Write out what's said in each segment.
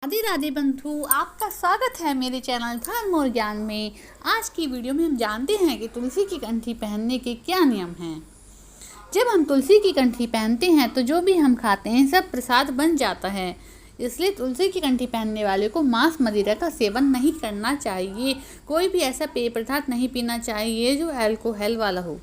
राधे राधे बंधु, आपका स्वागत है मेरे चैनल धर्म और ज्ञान में। आज की वीडियो में हम जानते हैं कि तुलसी की कंठी पहनने के क्या नियम हैं। जब हम तुलसी की कंठी पहनते हैं तो जो भी हम खाते हैं सब प्रसाद बन जाता है। इसलिए तुलसी की कंठी पहनने वाले को मांस मदिरा का सेवन नहीं करना चाहिए। कोई भी ऐसा पेय पदार्थ नहीं पीना चाहिए जो अल्कोहल वाला हो।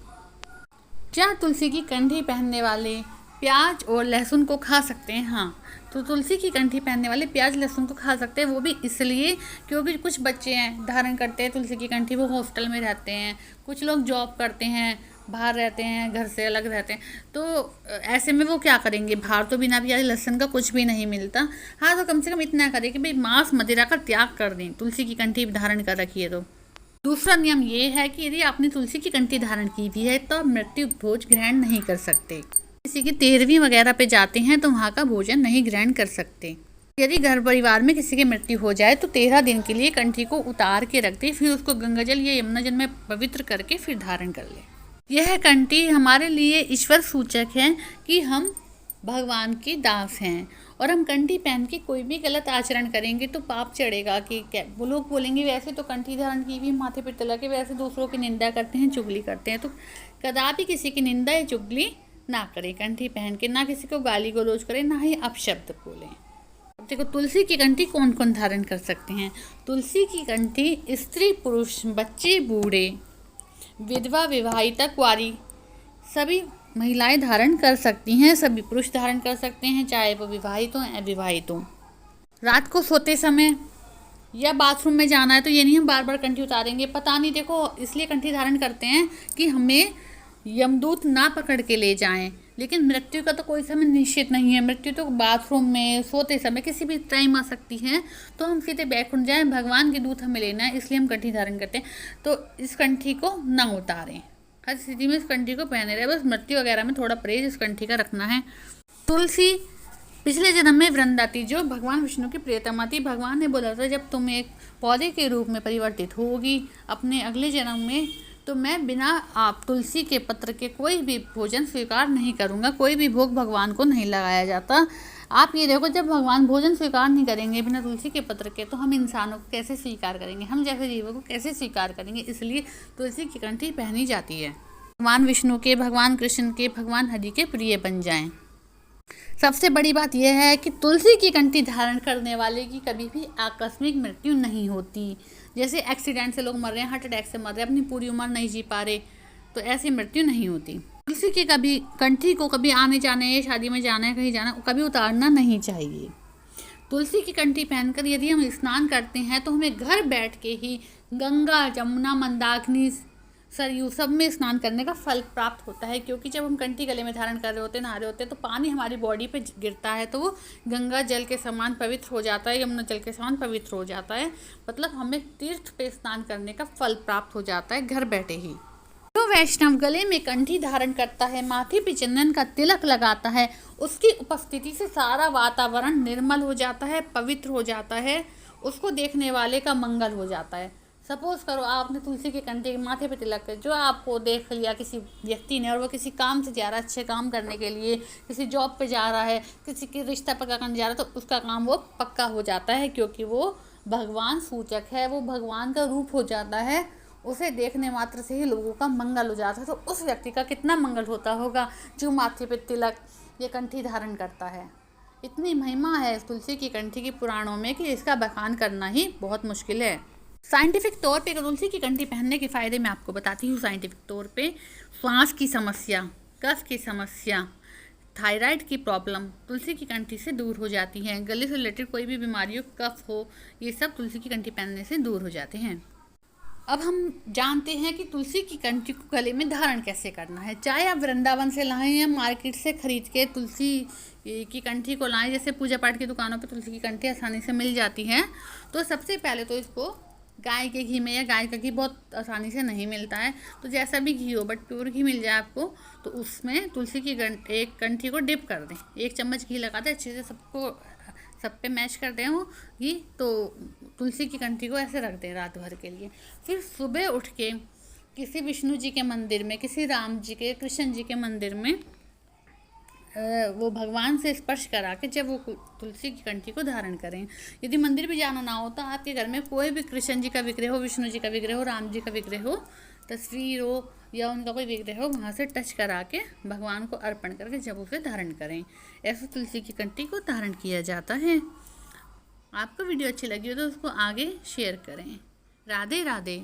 क्या तुलसी की कंठी पहनने वाले प्याज और लहसुन को खा सकते हैं? हाँ, तो तुलसी की कंठी पहनने वाले प्याज लहसुन को खा सकते हैं। वो भी इसलिए क्योंकि कुछ बच्चे हैं धारण करते हैं तुलसी की कंठी, वो हॉस्टल में रहते हैं, कुछ लोग जॉब करते हैं, बाहर रहते हैं, घर से अलग रहते हैं। तो ऐसे में वो क्या करेंगे, बाहर तो बिना प्याज लहसुन का कुछ भी नहीं मिलता। हाँ, तो कम से कम इतना करें कि भाई मांस मदिरा का त्याग कर दें, तुलसी की कंठी धारण कर रखिए। तो दूसरा नियम ये है कि यदि आपने तुलसी की कंठी धारण की भी है तो आप मृत्यु भोज ग्रहण नहीं कर सकते। किसी की 13वीं वगैरह पे जाते हैं तो वहाँ का भोजन नहीं ग्रहण कर सकते। यदि घर परिवार में किसी की मृत्यु हो जाए तो 13 दिन के लिए कंठी को उतार के रख दे, फिर उसको गंगाजल या यमुना जल में पवित्र करके फिर धारण कर ले। यह कंठी हमारे लिए ईश्वर सूचक है कि हम भगवान के दास हैं, और हम कंठी पहन के कोई भी गलत आचरण करेंगे तो पाप चढ़ेगा। कि क्या वो लोग बोलेंगे, वैसे तो कंठी धारण की हुई माथे पर तिलक है, वैसे दूसरों की निंदा करते हैं, चुगली करते हैं। तो कदापि किसी की निंदा या चुगली ना करें कंठी पहन के, ना किसी को गाली गलौज करें, ना ही अपशब्द बोलें। देखो, तुलसी की कंठी कौन कौन धारण कर सकते हैं। तुलसी की कंठी स्त्री पुरुष, बच्चे बूढ़े, विधवा विवाहिता कुंवारी सभी महिलाएं धारण कर सकती हैं। सभी पुरुष धारण कर सकते हैं, चाहे वो विवाहित हो अविवाहित हो। रात को सोते समय या बाथरूम में जाना है तो ये नहीं हम बार बार कंठी उतारेंगे। पता नहीं, देखो इसलिए कंठी धारण करते हैं कि हमें यमदूत ना पकड़ के ले जाएं, लेकिन मृत्यु का तो कोई समय निश्चित नहीं है। मृत्यु तो बाथरूम में, सोते समय, किसी भी टाइम आ सकती है। तो हम सीधे बैकुंठ जाएं, भगवान की दूत हमें लेना है, इसलिए हम कंठी धारण करते हैं। तो इस कंठी को ना उतारें, हर स्थिति में इस कंठी को पहने रहे। बस मृत्यु वगैरह में थोड़ा परहेज इस कंठी का रखना है। तुलसी पिछले जन्म में वृंदा थी, जो भगवान विष्णु की प्रियतमा थी। भगवान ने बोला था, जब तुम एक पौधे के रूप में परिवर्तित होगी अपने अगले जन्म में, तो मैं बिना आप तुलसी के पत्र के कोई भी भोजन स्वीकार नहीं करूँगा। कोई भी भोग भगवान को नहीं लगाया जाता। आप ये देखो, जब भगवान भोजन स्वीकार नहीं करेंगे बिना तुलसी के पत्र के, तो हम इंसानों को कैसे स्वीकार करेंगे, हम जैसे जीवों को कैसे स्वीकार करेंगे। इसलिए तुलसी की कंठी पहनी जाती है, भगवान विष्णु के, भगवान कृष्ण के, भगवान हरि के प्रिय बन जाएं। सबसे बड़ी बात यह है कि तुलसी की कंठी धारण करने वाले की कभी भी आकस्मिक मृत्यु नहीं होती। जैसे एक्सीडेंट से लोग मर रहे हैं, हार्ट अटैक से मर रहे हैं, अपनी पूरी उम्र नहीं जी पा रहे, तो ऐसी मृत्यु नहीं होती। तुलसी की कभी कंठी को कभी आने जाने, शादी में जाना है, कहीं जाना, कभी उतारना नहीं चाहिए। तुलसी की कंठी पहनकर यदि हम स्नान करते हैं तो हमें घर बैठ के ही गंगा, जमुना, मंदाकिनी, सरयू सब में स्नान करने का फल प्राप्त होता है। क्योंकि जब हम कंठी गले में धारण कर रहे होते हैं, नहा रहे होते हैं, तो पानी हमारी बॉडी पे गिरता है, तो वो गंगा जल के समान पवित्र हो जाता है, यमुना जल के समान पवित्र हो जाता है। मतलब हमें तीर्थ पे स्नान करने का फल प्राप्त हो जाता है घर बैठे ही। जो वैष्णव गले में कंठी धारण करता है, माथे पे चंदन का तिलक लगाता है, उसकी उपस्थिति से सारा वातावरण निर्मल हो जाता है, पवित्र हो जाता है, उसको देखने वाले का मंगल हो जाता है। सपोज करो आपने तुलसी के कंठी के माथे पे तिलक कर, जो आपको देख लिया किसी व्यक्ति ने, और वो किसी काम से जा रहा है, अच्छे काम करने के लिए, किसी जॉब पे जा रहा है, किसी की रिश्ता पक्का करने जा रहा है, तो उसका काम वो पक्का हो जाता है, क्योंकि वो भगवान सूचक है, वो भगवान का रूप हो जाता है। उसे देखने मात्र से ही लोगों का मंगल हो जाता है। तो उस व्यक्ति का कितना मंगल होता होगा जो माथे पे तिलक या कंठी धारण करता है। इतनी महिमा है इस तुलसी की कंठी की पुराणों में कि इसका बखान करना ही बहुत मुश्किल है। साइंटिफिक तौर पे तुलसी की कंठी पहनने के फ़ायदे मैं आपको बताती हूँ। साइंटिफिक तौर पे सांस की समस्या, कफ की समस्या, थायराइड की प्रॉब्लम तुलसी की कंठी से दूर हो जाती है। गले से रिलेटेड कोई भी बीमारी हो, कफ हो, ये सब तुलसी की कंठी पहनने से दूर हो जाते हैं। अब हम जानते हैं कि तुलसी की कंठी को गले में धारण कैसे करना है। चाहे आप वृंदावन से लाएं या मार्केट से खरीद के तुलसी की कंठी को लाएं, जैसे पूजा पाठ की दुकानों पे तुलसी की कंठी आसानी से मिल जाती है। तो सबसे पहले तो इसको गाय के घी में, या गाय का घी बहुत आसानी से नहीं मिलता है, तो जैसा भी घी हो बट प्योर घी मिल जाए आपको, तो उसमें तुलसी की एक कंठी को डिप कर दें। 1 चम्मच घी लगा दें, अच्छे से सब पे मैश कर दें वो घी। तो तुलसी की कंठी को ऐसे रख दें रात भर के लिए। फिर सुबह उठ के किसी विष्णु जी के मंदिर में, किसी राम जी के, कृष्ण जी के मंदिर में वो भगवान से स्पर्श करा के जब वो तुलसी की कंठी को धारण करें। यदि मंदिर भी जाना ना हो तो आपके घर में कोई भी कृष्ण जी का विग्रह हो, विष्णु जी का विग्रह हो, राम जी का विग्रह हो, तस्वीर हो या उनका कोई विग्रह हो, वहाँ से टच करा के भगवान को अर्पण करके जब उसे धारण करें। ऐसे तुलसी की कंठी को धारण किया जाता है। आपको वीडियो अच्छी लगी हो तो उसको आगे शेयर करें। राधे राधे।